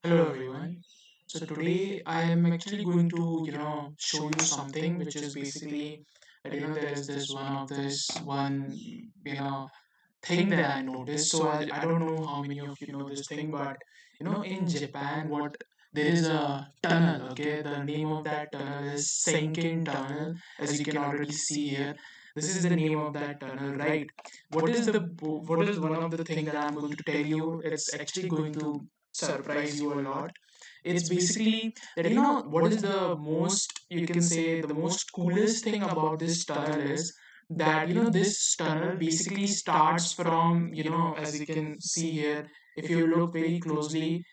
Hello everyone. So today I am actually going to, show you something which is basically that there is this one thing that I noticed. So I don't know how many of you know this thing, but in Japan what there is a tunnel, okay? The name of that tunnel is Senken Tunnel, as you can already see here. This is the name of that tunnel, right? What is one of the thing that I'm going to tell you? It's actually going to surprise you a lot. It's basically that what is the most, you can say, the most coolest thing about this tunnel is that this tunnel basically starts from, as you can see here, if you look very closely,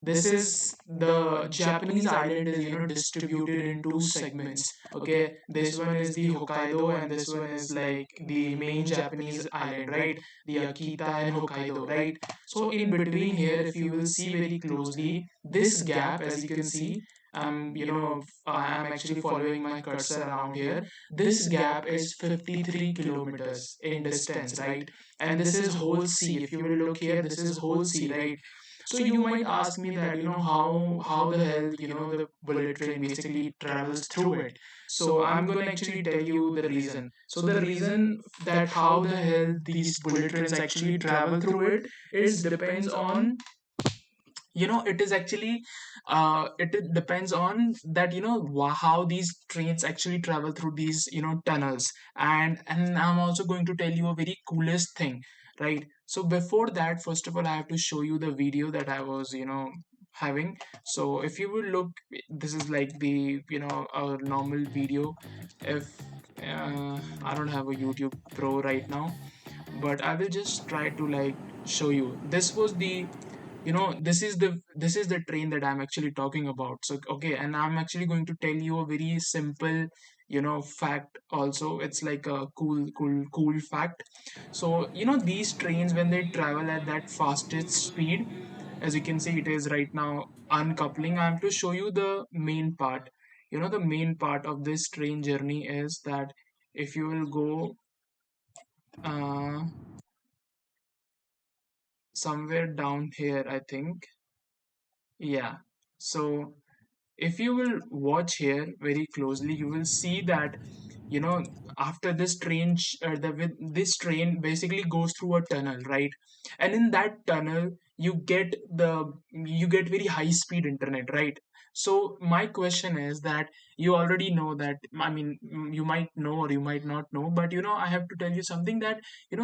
this is the Japanese island is distributed in two segments. Okay, this one is the Hokkaido and this one is like the main Japanese island, right? The Akita and Hokkaido, right? So in between here, if you will see very closely, this gap, as you can see, I'm actually following my cursor around here. This gap is 53 kilometers in distance, right? And this is whole sea. If you will look here, this is whole sea, right? So you might ask me that how the hell the bullet train basically travels through it. So I'm gonna actually tell you the reason. So the reason that how the hell these bullet trains actually travel through it is depends on, it is actually it depends on that how these trains actually travel through these tunnels. And I'm also going to tell you a very coolest thing, right? So before that, first of all, I have to show you the video that I was having. So if you will look, this is like the a normal video. If I don't have a YouTube Pro right now, but I will just try to like show you. This was the this is the train that I'm actually talking about. So okay, and I'm actually going to tell you a very simple fact also. It's like a cool fact. So these trains, when they travel at that fastest speed, as you can see, it is right now uncoupling. I have to show you the main part. The main part of this train journey is that if you will go uh, somewhere down here, I think. Yeah. So if you will watch here very closely, you will see that you know after this train this train basically goes through a tunnel, right? And in that tunnel you get very high speed internet, right? So my question is that you already know that, I mean, you might know or you might not know, but I have to tell you something that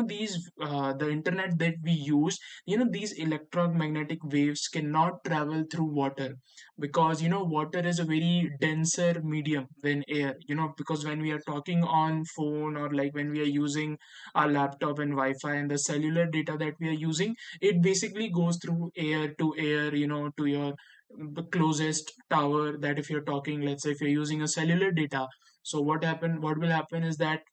these the internet that we use, these electromagnetic waves cannot travel through water, because water is a very denser medium than air, because when we are talking on phone, or like when we are using our laptop and Wi-Fi and the cellular data that we are using, it basically goes through air to air, to your the closest tower. That if you're talking, let's say if you're using a cellular data, so what will happen is that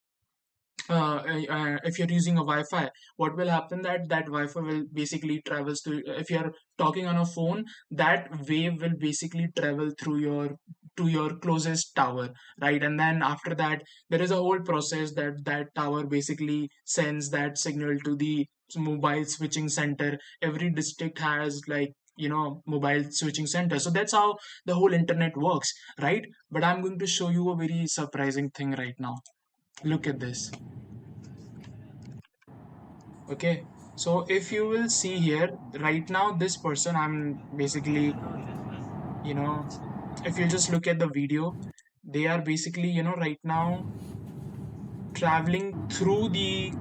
if you're using a Wi-Fi, what will happen that Wi-Fi will basically travels to, if you're talking on a phone, that wave will basically travel through your to your closest tower, right? And then after that, there is a whole process that tower basically sends that signal to the mobile switching center. Every district has like mobile switching center, so that's how the whole internet works, right? But I'm going to show you a very surprising thing right now. Look at this. Okay, so if you will see here right now, this person, I'm basically, you know, if you just look at the video, they are basically, right now traveling through the.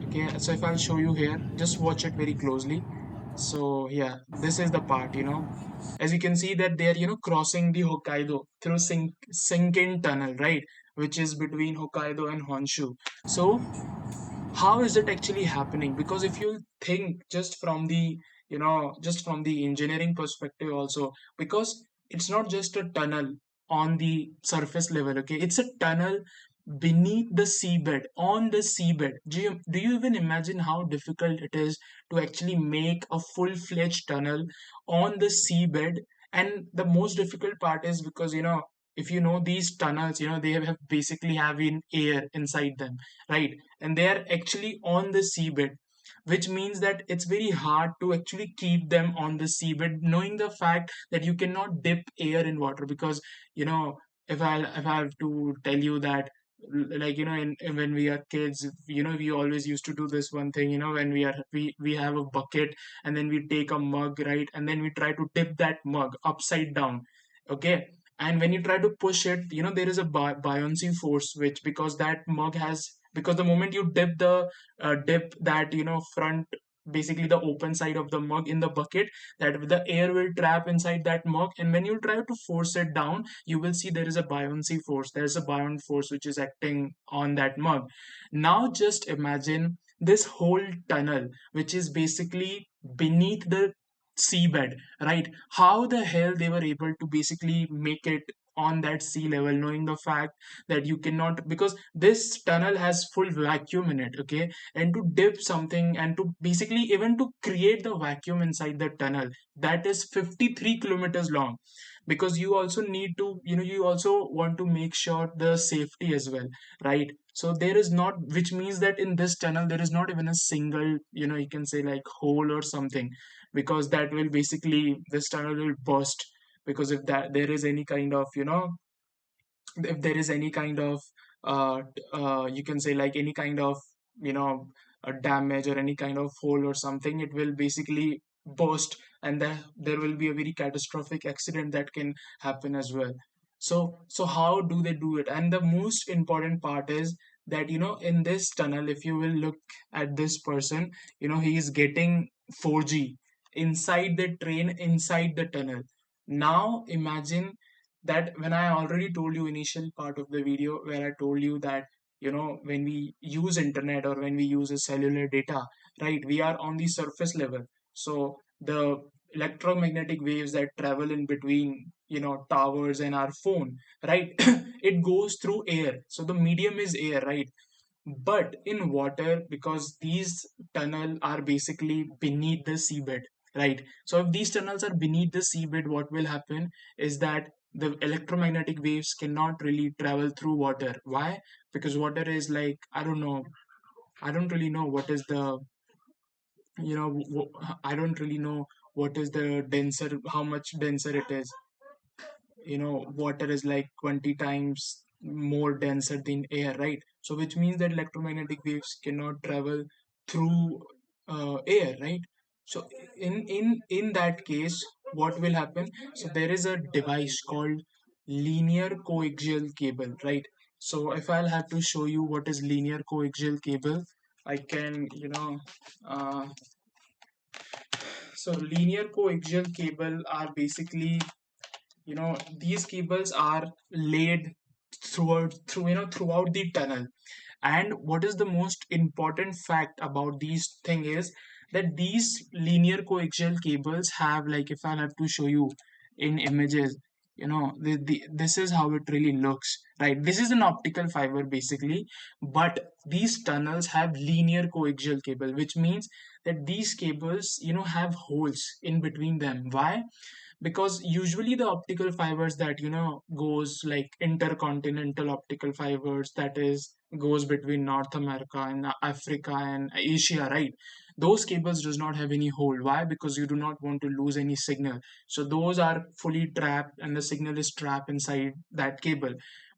Okay, so if I'll show you here, just watch it very closely. So yeah, this is the part, as you can see that they're, crossing the Hokkaido through Shinken Tunnel, right? Which is between Hokkaido and Honshu. So how is it actually happening? Because if you think just from the engineering perspective also, because it's not just a tunnel on the surface level, okay, it's a tunnel beneath the seabed, on the seabed. Do you even imagine how difficult it is to actually make a full-fledged tunnel on the seabed? And the most difficult part is because if you know these tunnels, they have basically having air inside them, right? And they are actually on the seabed. which means that it's very hard to actually keep them on the seabed, knowing the fact that you cannot dip air in water. Because you know, if I have to tell you that, like you know, when we are kids, you know, we always used to do this one thing, you know, when we have a bucket, and then we take a mug, right, and then we try to dip that mug upside down, okay. And when you try to push it, you know, there is a buoyancy force, which because that mug has, because the moment you dip that, you know, front, basically the open side of the mug in the bucket, that the air will trap inside that mug, and when you try to force it down, you will see there is a buoyancy force, there's a buoyant force which is acting on that mug. Now just imagine this whole tunnel, which is basically beneath the seabed, right? How the hell they were able to basically make it on that sea level, knowing the fact that you cannot, because this tunnel has full vacuum in it, okay. And to dip something, and to basically even to create the vacuum inside the tunnel, that is 53 kilometers long, because you also need to, you know, you also want to make sure the safety as well, right? So there is not, which means that in this tunnel there is not even a single, you know, you can say like hole or something, because that will basically, this tunnel will burst. Because if that there is any kind of, you know, if there is any kind of you can say like any kind of, you know, a damage or any kind of hole or something, it will basically burst, and then there will be a very catastrophic accident that can happen as well. So how do they do it? And the most important part is that, you know, in this tunnel, if you will look at this person, you know, he is getting 4G inside the train, inside the tunnel. Now imagine that, when I already told you initial part of the video where I told you that, you know, when we use internet or when we use a cellular data, right, we are on the surface level. So the electromagnetic waves that travel in between, you know, towers and our phone, right, it goes through air, so the medium is air, right? But in water, because these tunnel are basically beneath the seabed, right? So if these tunnels are beneath the seabed, what will happen is that the electromagnetic waves cannot really travel through water. Why? Because water is like, I don't know, I don't really know what is the, you know, I don't really know what is the denser, how much denser it is. You know, water is like 20 times more denser than air, right? So which means that electromagnetic waves cannot travel through air, right? So in that case, what will happen? So there is a device called linear coaxial cable, right? So if I'll have to show you what is linear coaxial cable, I can, you know, uh, so linear coaxial cable are basically, you know, these cables are laid throughout the tunnel. And what is the most important fact about these thing is that these linear coaxial cables have, like if I have to show you in images, you know, this is how it really looks, right? This is an optical fiber basically, but these tunnels have linear coaxial cable, which means that these cables, you know, have holes in between them. Why? Because usually the optical fibers that, you know, goes like intercontinental optical fibers, that is goes between North America and Africa and Asia, right? Those cables does not have any hole. Why? Because you do not want to lose any signal, so those are fully trapped and the signal is trapped inside that cable.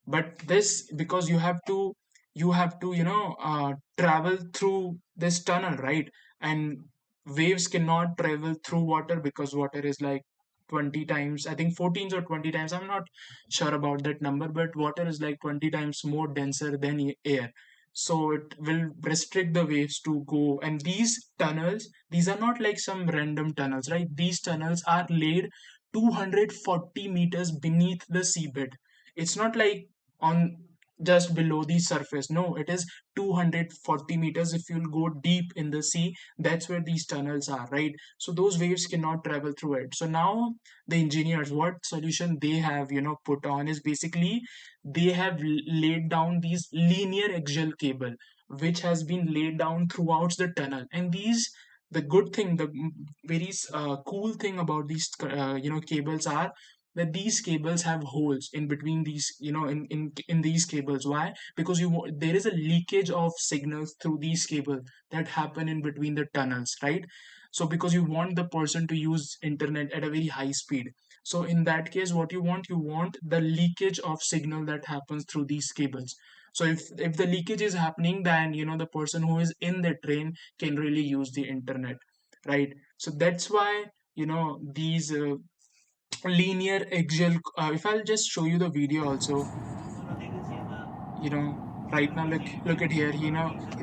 But this, because you have to, you know, travel through this tunnel, right? And waves cannot travel through water, because water is like 20 times, I think 14 or 20 times, I'm not sure about that number, but water is like 20 times more denser than air. So it will restrict the waves to go. And these tunnels, these are not like some random tunnels, right? These tunnels are laid 240 meters beneath the seabed. It's not like on just below the surface. No, it is 240 meters. If you'll go deep in the sea, that's where these tunnels are, right? So those waves cannot travel through it. So now the engineers, what solution they have, you know, put on is basically they have laid down these linear axial cable, which has been laid down throughout the tunnel. And these, the good thing, the very cool thing about these you know, cables are that these cables have holes in between these, in these cables. Why? Because there is a leakage of signals through these cables that happen in between the tunnels, right? So because you want the person to use internet at a very high speed, so in that case, what you want the leakage of signal that happens through these cables. So if the leakage is happening, then the person who is in the train can really use the internet, right? So that's why these linear axial, if I'll just show you the video also, you know right now, look at here,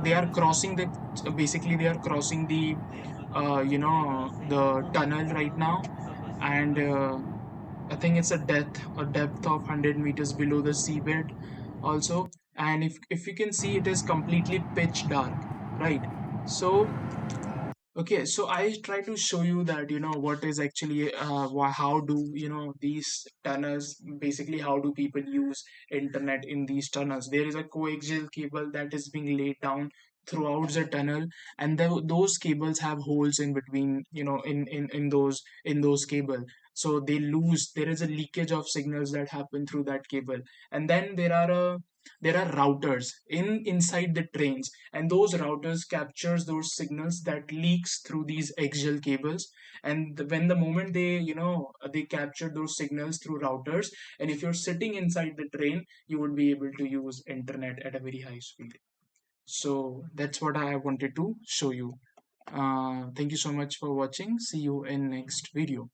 they are crossing the, basically they are crossing the the tunnel right now. And I think it's a depth of 100 meters below the seabed also. And if you can see, it is completely pitch dark, right? So okay, so I try to show you that what is actually how do these tunnels, basically how do people use internet in these tunnels. There is a coaxial cable that is being laid down throughout the tunnel, and those cables have holes in between, in those cable. So there is a leakage of signals that happen through that cable. And then there are routers inside the trains, and those routers captures those signals that leaks through these axial cables. And when the moment they capture those signals through routers, and if you're sitting inside the train, you would be able to use internet at a very high speed. So that's what I wanted to show you. Thank you so much for watching. See you in next video.